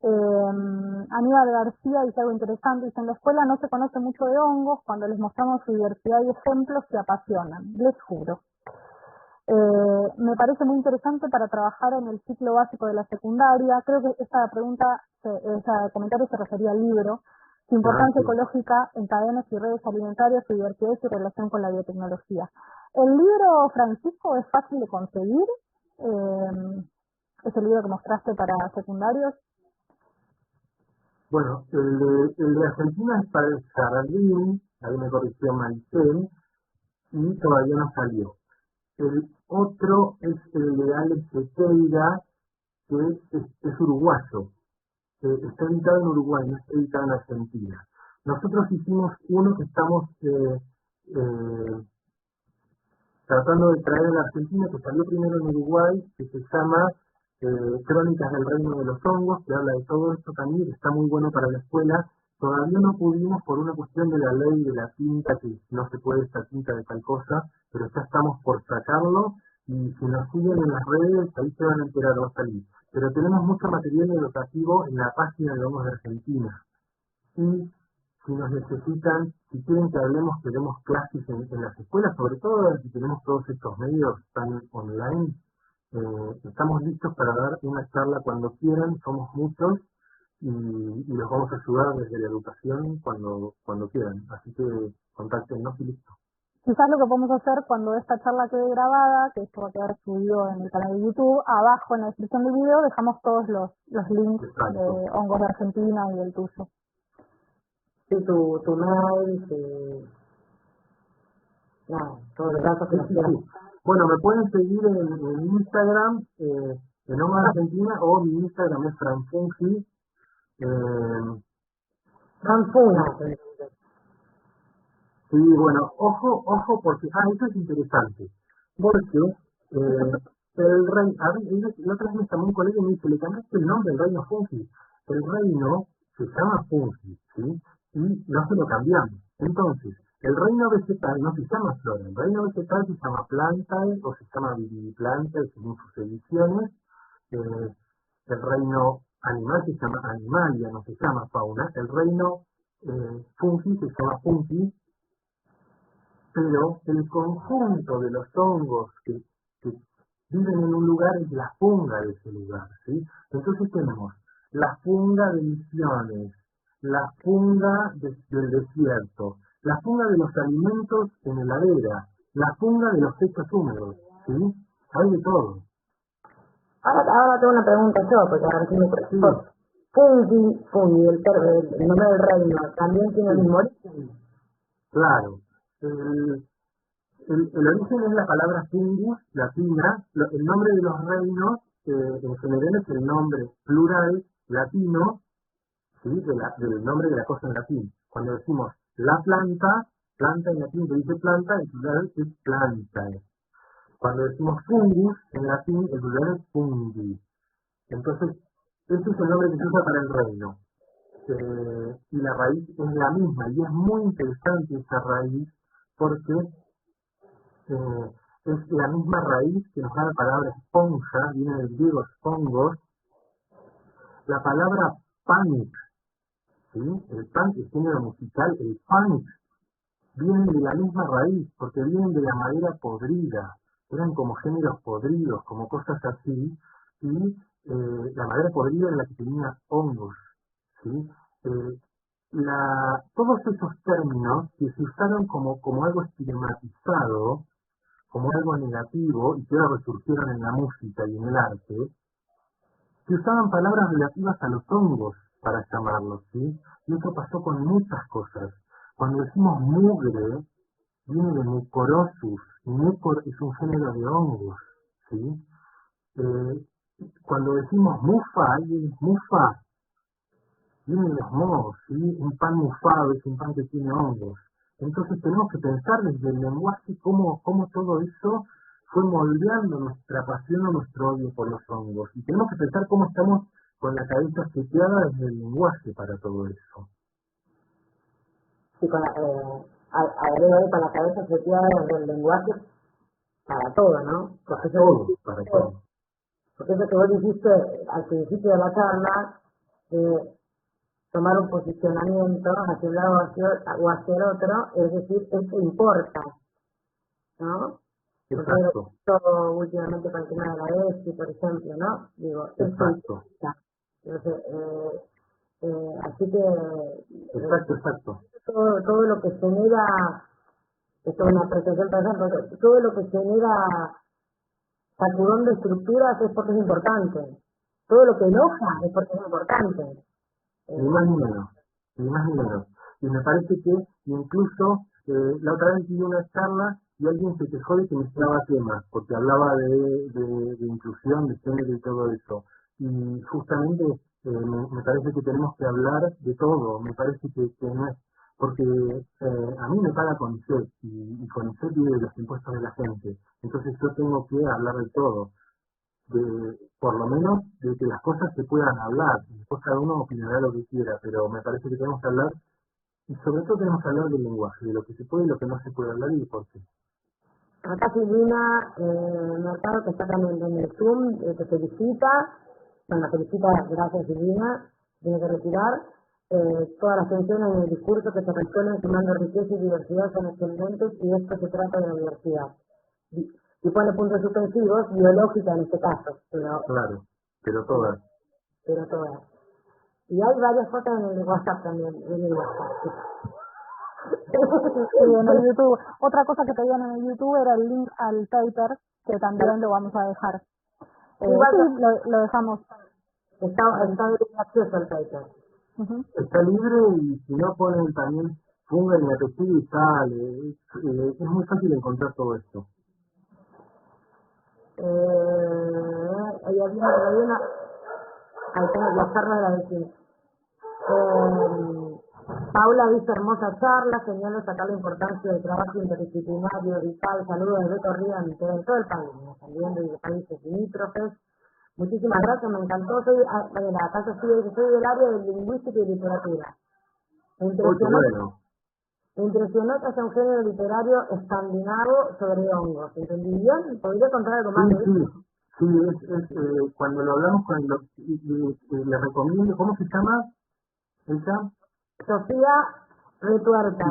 Aníbal García dice algo interesante, dice: en la escuela no se conoce mucho de hongos, cuando les mostramos su diversidad y ejemplos se apasionan, les juro. Me parece muy interesante para trabajar en el ciclo básico de la secundaria. Creo que ese comentario se refería al libro, su importancia ecológica en cadenas y redes alimentarias, su diversidad y su relación con la biotecnología. El libro, Francisco, es fácil de conseguir, ese libro que mostraste para secundarios. Bueno, el de Argentina es para el jardín, ahí me corrigió Maricel, y todavía no salió. El otro es el de Alex Sequeira, que es uruguayo. Está editado en Uruguay, no está editado en Argentina. Nosotros hicimos uno que estamos tratando de traer en la Argentina, que salió primero en Uruguay, que se llama Crónicas del Reino de los Hongos, que habla de todo esto también, que está muy bueno para la escuela. Todavía no pudimos por una cuestión de la ley de la tinta, que no se puede esta tinta de tal cosa, pero ya estamos por sacarlo, y si nos siguen en las redes, ahí se van a enterar, va a salir. Pero tenemos mucho material educativo en la página de Hongos de Argentina. Y si nos necesitan, si quieren que hablemos, que demos clases en las escuelas, sobre todo si tenemos todos estos medios tan online, estamos listos para dar una charla cuando quieran, somos muchos, y los vamos a ayudar desde la educación cuando quieran. Así que contáctenos y listo. Quizás lo que podemos hacer cuando esta charla quede grabada, que esto va a quedar subido en el canal de YouTube, abajo en la descripción del video dejamos todos los links. Exacto. De Hongos de Argentina y del tuyo. Sí, tu mail, todos los datos que nos quieran. Bueno, me pueden seguir en Instagram, en Hongos de Argentina, o mi Instagram es franfungi. Franfuna. Sí, bueno, ojo, porque, esto es interesante, porque el rey, la otra vez me llamó un colega y me dice: le cambiaste el nombre del reino Fungi. El reino se llama Fungi, ¿sí? Y no se lo cambiamos. Entonces, el reino vegetal no se llama flora, el reino vegetal se llama Plantae, o se llama Viviplantae, según sus ediciones. El reino animal se llama Animalia, no se llama fauna. El reino Fungi se llama Fungi. Pero el conjunto de los hongos que viven en un lugar es la funga de ese lugar, ¿sí? Entonces tenemos la funga de Misiones, la funga del desierto, la funga de los alimentos en heladera, la funga de los techos húmedos, ¿sí? Hay de todo. Ahora tengo una pregunta yo, porque ahora sí me pregunto. Fungi, el nombre del reino, ¿también tiene el mismo origen? Claro. El origen es la palabra fungus, latina. El nombre de los reinos, en general, es el nombre plural latino, ¿sí? Del nombre de la cosa en latín. Cuando decimos la planta en latín se dice planta, el plural es planta. Cuando decimos fungus, en latín, el plural es fungi. Entonces, este es el nombre que se usa para el reino. Y la raíz es la misma, y es muy interesante esa raíz, porque es la misma raíz que nos da la palabra esponja, viene del griego spongos. La palabra panic, ¿sí? El género musical, el panic, vienen de la misma raíz, porque vienen de la madera podrida, eran como géneros podridos, como cosas así, y la madera podrida era la que tenía hongos, ¿sí? Todos esos términos que se usaron como algo estigmatizado, como algo negativo, y que ahora resurgieron en la música y en el arte, se usaban palabras relativas a los hongos para llamarlos, ¿sí? Y eso pasó con muchas cosas. Cuando decimos mugre, viene de mucorosus, y mucor es un género de hongos, ¿sí? Cuando decimos mufa, alguien es mufa, vienen los mohos, ¿sí? Un pan mufado es un pan que tiene hongos. Entonces tenemos que pensar desde el lenguaje cómo todo eso fue moldeando nuestra pasión o nuestro odio por los hongos. Y tenemos que pensar cómo estamos con la cabeza seteada desde el lenguaje para todo eso. Sí, con la cabeza seteada desde el lenguaje para todo, ¿no? Para todo. Porque eso que vos dijiste al principio de la charla, tomar un posicionamiento hacia un lado o hacia el otro, es decir, eso importa, ¿no? Exacto. Todo últimamente con el tema de la ESI, por ejemplo, ¿no? Digo, exacto. Entonces, así que... Exacto. Todo lo que genera, esto es una apreciación personal, todo lo que genera sacudón de estructuras es porque es importante. Todo lo que enoja es porque es importante. Ni más ni menos. Y me parece que incluso la otra vez vi una charla y alguien se quejó de que mezclaba temas, porque hablaba de inclusión, de género y todo eso. Y justamente me parece que tenemos que hablar de todo. Me parece que no es, porque a mí me paga CONICET y CONICET vive de los impuestos de la gente. Entonces yo tengo que hablar de todo. Por lo menos de que las cosas se puedan hablar. Después cada uno opinará lo que quiera, pero me parece que tenemos que hablar, y sobre todo tenemos que hablar del lenguaje, de lo que se puede y lo que no se puede hablar y por qué. Acá Silvina Mercado, que está también en el Zoom, te felicita. Bueno, felicita, gracias Silvina, tiene que retirar. Todas las tensiones en el discurso que se resuelven sumando riqueza y diversidad son excelentes y de esto se trata de la diversidad. Y pone puntos suspensivos, biológica en este caso. Claro, pero todas. Y hay varias fotos en el WhatsApp también, en el WhatsApp. Sí, en el YouTube. Otra cosa que pedían en el YouTube era el link al paper, que también lo vamos a dejar. Sí, lo dejamos. Está libre acceso al paper. Está libre y si no ponen también funga en mi apellido y sale. Es muy fácil encontrar todo esto. Había una... Ahí tengo la charla de la vecina. Paula dice hermosa charla, señalo sacar la importancia del trabajo interdisciplinario, vital, saludos desde Corrientes, en todo el país, también de países limítrofes. Muchísimas gracias, me encantó. Soy del área de lingüística y literatura. Me impresionó que haya un género literario escandinavo sobre hongos. ¿Entendí bien? ¿Podría contar algo más de eso? Sí, cuando lo hablamos con le recomiendo, ¿cómo se llama ella? Sofía Retuerta.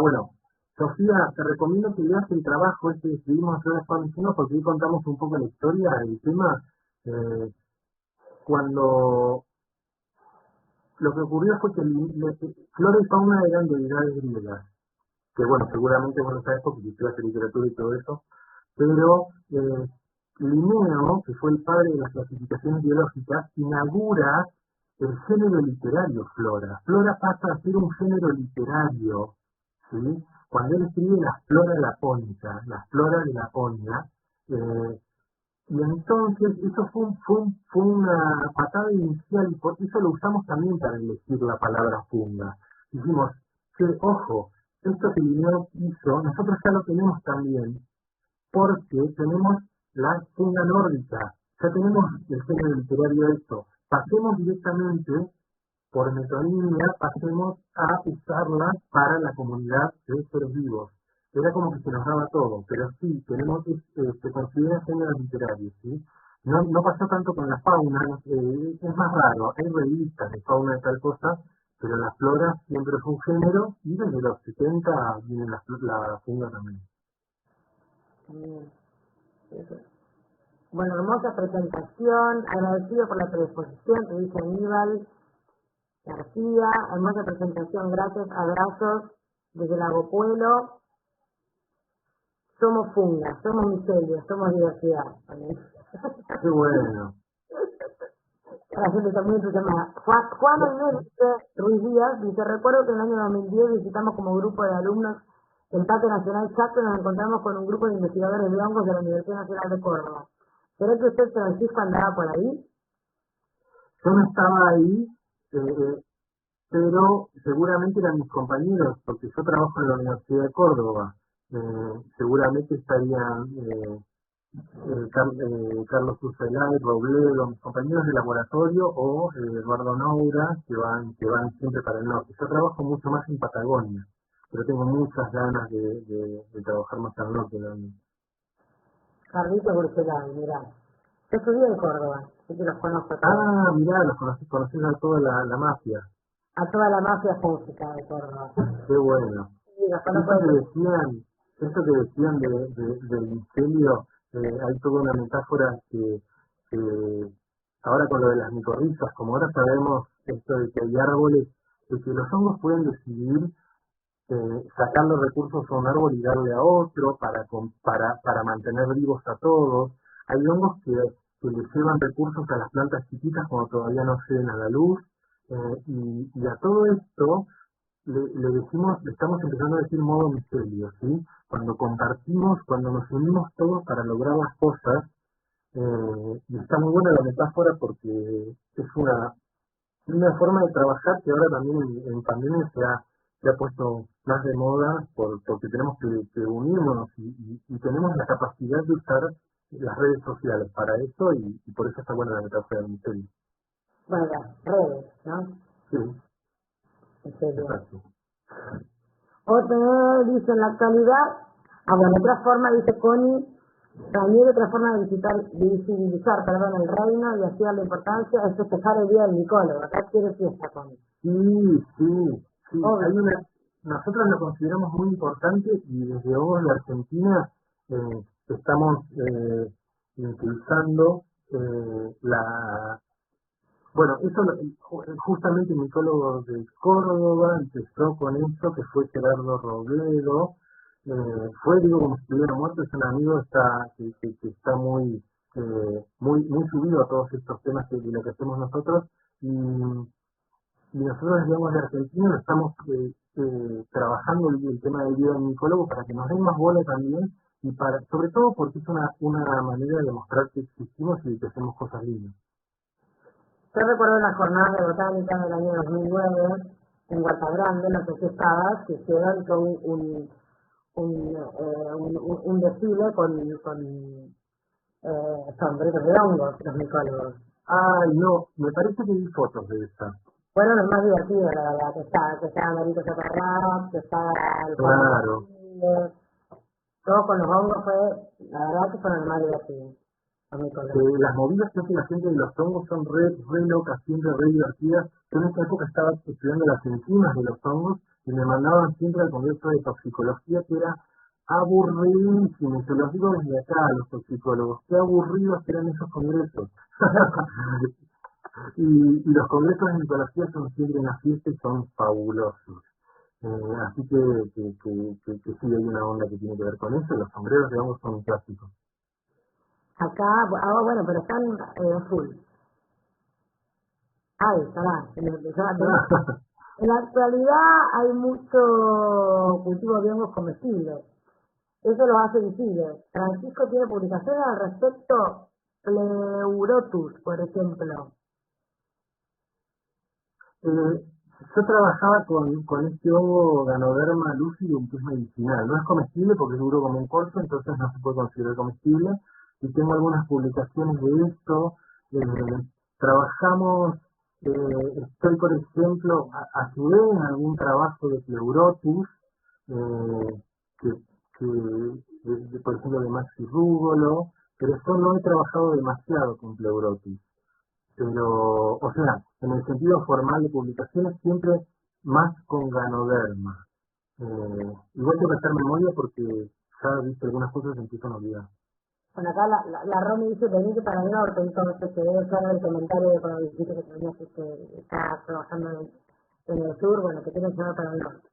Bueno, Sofía, te recomiendo que leas el trabajo que escribimos nosotros con Vecinos, porque ahí contamos un poco la historia del tema. Cuando lo que ocurrió fue que flora y fauna eran deidades griegas, que bueno, seguramente vos lo sabés porque estudiaste literatura y todo eso, pero Linneo, que fue el padre de las clasificaciones biológicas, inaugura el género literario flora. Flora pasa a ser un género literario, ¿sí? Cuando él escribe la flora de Laponia, y entonces eso fue una patada inicial, y por eso lo usamos también para elegir la palabra funga. Dijimos, ojo, esto que Linneo hizo, nosotros ya lo tenemos también, porque tenemos la funga nórdica, ya tenemos el género literario esto. Pasemos directamente, por metonimia, pasemos a usarla para la comunidad de seres vivos. Era como que se nos daba todo, pero sí, se considera género literario, ¿sí? No pasó tanto con la fauna, es más raro, hay revistas de fauna y tal cosa, pero la flora siempre fue un género, y desde los 70 viene la funga también. Bueno, hermosa presentación, agradecido por la predisposición, te dice Aníbal García, hermosa presentación, gracias, abrazos desde Lago Pueblo. Somos funga, somos micelio, somos diversidad. Qué bueno. La gente está muy entusiasmada. Juan Ruiz Díaz dice, recuerdo que en el año 2010 visitamos como grupo de alumnos el Parque Nacional Chaco y nos encontramos con un grupo de investigadores de hongos de la Universidad Nacional de Córdoba. ¿Será que usted, Francisco, andaba por ahí? Yo no estaba ahí. pero seguramente eran mis compañeros, porque yo trabajo en la Universidad de Córdoba. Seguramente estarían Carlos Ucelay, Robledo, mis compañeros de laboratorio, o Eduardo Noura, que van siempre para el norte. Yo trabajo mucho más en Patagonia, pero tengo muchas ganas de trabajar más al norte también. Carlito Burcelay, mirá. Yo estudié en Córdoba, así que los conozco a todos. Ah, mirá, los conoces a toda la mafia. A toda la mafia música de Córdoba. Qué bueno. Sí, los conozco Eso que decían del micelio, hay toda una metáfora que ahora con lo de las micorrizas, como ahora sabemos esto de que hay árboles, de que los hongos pueden decidir sacar los recursos a un árbol y darle a otro para mantener vivos a todos. Hay hongos que le llevan recursos a las plantas chiquitas cuando todavía no ceden a la luz, y a todo esto le decimos, le estamos empezando a decir modo micelio, ¿sí? Cuando compartimos, cuando nos unimos todos para lograr las cosas, y está muy buena la metáfora porque es una forma de trabajar que ahora también en pandemia se ha puesto más de moda porque tenemos que unirnos y tenemos la capacidad de usar las redes sociales para eso y por eso está buena la metáfora del micelio. Bueno, las redes, ¿no? Sí, exacto. Otro dice en la actualidad, bueno, otra forma, dice Connie, también otra forma de visibilizar el reino y así darle importancia es festejar el día del micólogo. Acá quiere fiesta, Connie. Sí. Nosotros lo consideramos muy importante y desde Hongos de Argentina estamos impulsando bueno, eso justamente el micólogo de Córdoba empezó con eso, que fue Gerardo Robledo. Digo, como si estuviera muerto, es un amigo que está muy subido a todos estos temas de lo que hacemos nosotros, y nosotros desde Hongos de Argentina lo estamos trabajando el tema del día del micólogo para que nos den más bola también, y sobre todo porque es una manera de demostrar que existimos y que hacemos cosas lindas. Yo recuerdo una jornada de botánica del año 2009 en Huerta Grande, no sé si estabas, que hicieron un desfile con sombreros de hongos, los micólogos. Ay, no, me parece que vi fotos de esa. Fueron los más divertidos, la verdad, que estaba Marito Chaparrás, que estaba el Claro. Todo con los hongos la verdad que fueron los más divertidos. Las movidas que hace la gente de los hongos son re locas, siempre re divertidas. Yo en esta época estaba estudiando las enzimas de los hongos y me mandaban siempre al congreso de toxicología, que era aburridísimo. Se los digo desde acá a los toxicólogos, qué aburridos eran esos congresos. y los congresos de micología son siempre una fiesta y son fabulosos. Así que sí hay una onda que tiene que ver con eso. Los sombreros de hongos son clásicos. Acá, bueno, pero están full. En la actualidad hay mucho cultivo de hongos comestibles. Eso lo hace visible. Francisco tiene publicaciones al respecto, Pleurotus, por ejemplo. Yo trabajaba con este hongo Ganoderma lucidum, que es medicinal. No es comestible porque es duro como un corcho, entonces no se puede considerar comestible. Y tengo algunas publicaciones de esto. Trabajamos, estoy por ejemplo, ayudé en algún trabajo de Pleurotus, por ejemplo de Maxi Rúgolo, pero yo no he trabajado demasiado con Pleurotus. Pero, o sea, en el sentido formal de publicaciones, siempre más con Ganoderma. Igual tengo que hacer memoria porque ya viste algunas cosas y empiezo a olvidar. Bueno, acá la Romy dice, venite para el norte, entonces que debe ser el comentario de cuando dijiste que tenías que está trabajando en el sur, bueno, que tienes que ir para el norte.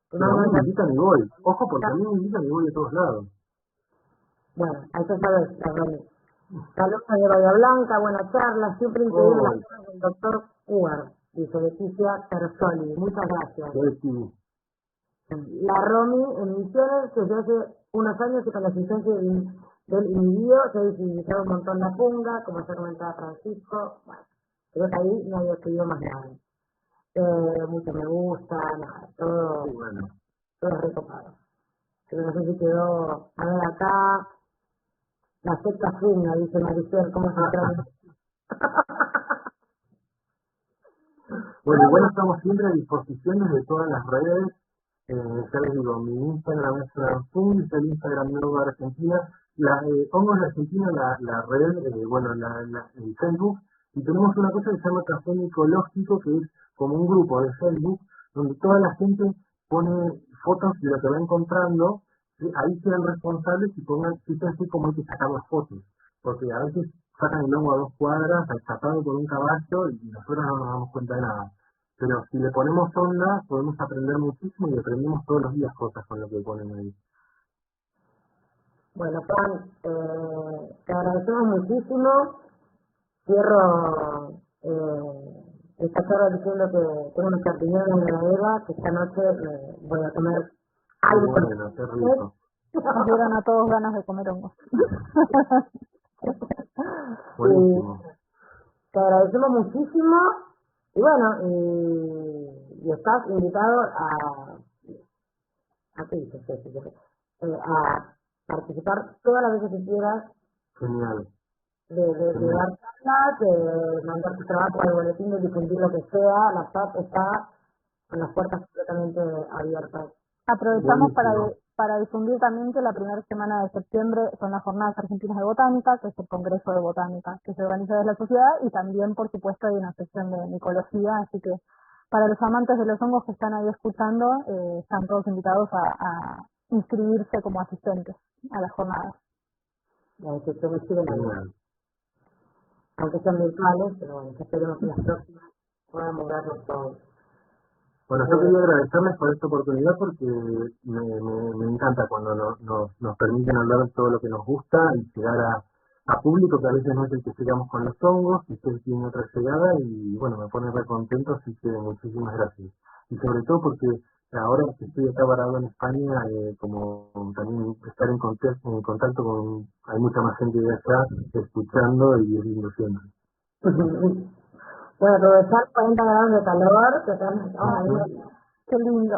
Pero a mí me invitan y voy. Ojo, porque a mí me invitan y voy de todos lados. Bueno, ahí ya sabes, la Romy. Saludos de Bahía Blanca, buena charla, siempre increíble las cosas del doctor Ugar, dice Leticia Terzoli. Muchas gracias. Sí. La Romy en Misiones, desde hace unos años y con la asistencia del inhibido, se ha visibilizado un montón la punga, como ya comentaba Francisco. Bueno, creo que ahí no había escrito más nada. mucho me gusta, nada, todo, Sí, bueno. todo recopado. Pero no sé si quedó, a ver acá, la secta fina, dice Maricel, ¿cómo se llama? Bueno, igual estamos siempre a disposición de todas las redes. Ya les digo, mi Instagram es Franfung, es el Instagram nuevo de Argentina. Hongos de Argentina, la red, el Facebook. Y tenemos una cosa que se llama Café Micológico, que es como un grupo de Facebook, donde toda la gente pone fotos de lo que va encontrando. Ahí sean responsables y pongan, fíjense cómo hay que sacar las fotos. Porque a veces sacan el hongo a 2 cuadras, atrapado por un caballo, y nosotros no nos damos cuenta de nada. Pero si le ponemos onda, podemos aprender muchísimo y aprendemos todos los días cosas con lo que ponen ahí. Bueno, Juan, te agradecemos muchísimo. Cierro esta charla diciendo que tengo unos champiñones en la heladera, que esta noche voy a comer algo. Bueno, qué rico. Nos dieron a todos ganas de comer hongos. Buenísimo. Te agradecemos muchísimo y bueno, y estás invitado a participar todas las veces que quieras. Genial. De dar charlas, de mandar tu trabajo al boletín, de difundir lo que sea. La SAT está con las puertas completamente abiertas. Aprovechamos para difundir también que la primera semana de septiembre son las Jornadas Argentinas de Botánica, que es el Congreso de Botánica que se organiza desde la sociedad, y también, por supuesto, hay una sección de micología, así que para los amantes de los hongos que están ahí escuchando, están todos invitados a inscribirse como asistentes a las jornadas. Aunque sean virtuales, pero bueno, esperemos que las próximas podamos verlos todos. Bueno, yo quería agradecerles por esta oportunidad porque me encanta cuando nos permiten hablar de todo lo que nos gusta y llegar a público que a veces no es el que llegamos con los hongos, y ustedes tienen otra llegada y bueno, me pone re contento, así que muchísimas gracias. Y sobre todo porque ahora que estoy acá varado en España, como también estar en contacto con, hay mucha más gente de acá escuchando y es lindo siempre. Bueno, aprovechar 40 grados de calor, que Qué lindo.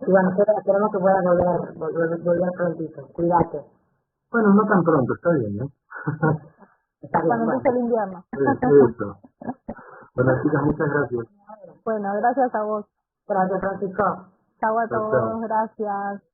Y bueno, esperamos que puedas volver prontito. Cuídate. Bueno, no tan pronto, está bien, ¿eh? Está bien, Cuando empiece el invierno. Eso. Bueno, chicas, muchas gracias. Bueno, gracias a vos. Gracias, Francisco. Chau a Chao, todos, chao. gracias.